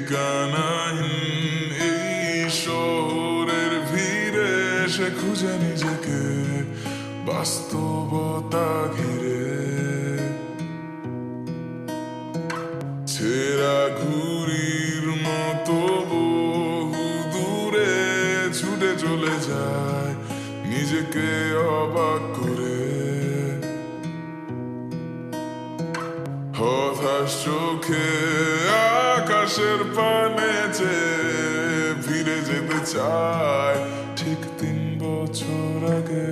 ঠিকানাহীন এই শহরের ভিড়ে সে খুঁজে নিজেকে বাস্তবতা ঘিরে। ছেঁড়া ঘুড়ির মতো বহু দূরে ছুটে চলে যায় নিজেকে অবাক করে। হতাশ চোখে আকাশের পানে চেয়ে ফিরে যেতে চায় ঠিক 3 বছর আগে।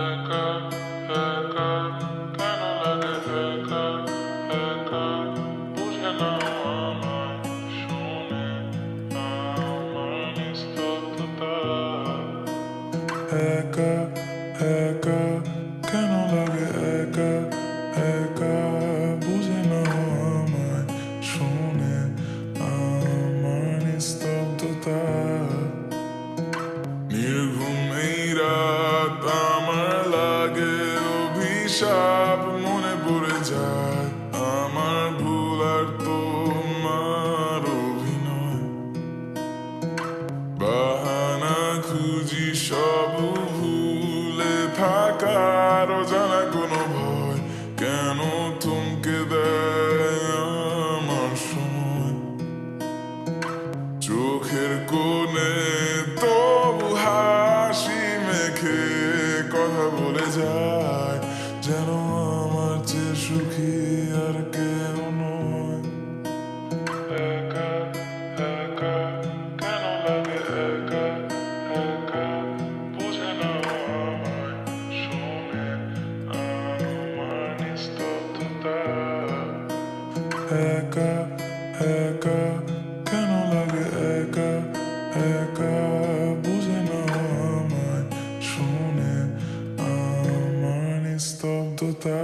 একা একা কেন লাগে, একা একা বুঝে না আমায়, শুনে আমার নিস্তব্ধতা। একা একা কেন লাগে, একা একা বুঝে না আমায়, শুনে আমার নিস্তব্ধতা। নির্ঘুম এই রাত আমার লাগে অভিশাপ, মনে পড়ে যায় আমার ভুল আর তোমার অভিনয়। বাহানা খুঁজি সব ভুলে থাকার অজানা কোনো ভয়, কেন থমকে দেয় আমার সময়। চোখের কোণে তবু হাসি মেখে কথা বলে যায়, যেন আমার চেয়ে সুখী আর কেউ নয়। একা একা কেন লাগে, একা একা বুঝে না আমায়, শুনে আমার নিস্তব্ধতা। একা একা কেন লাগে, একা একা বুঝে না আমায়, শুনে আমার নিস্তব্ধতা।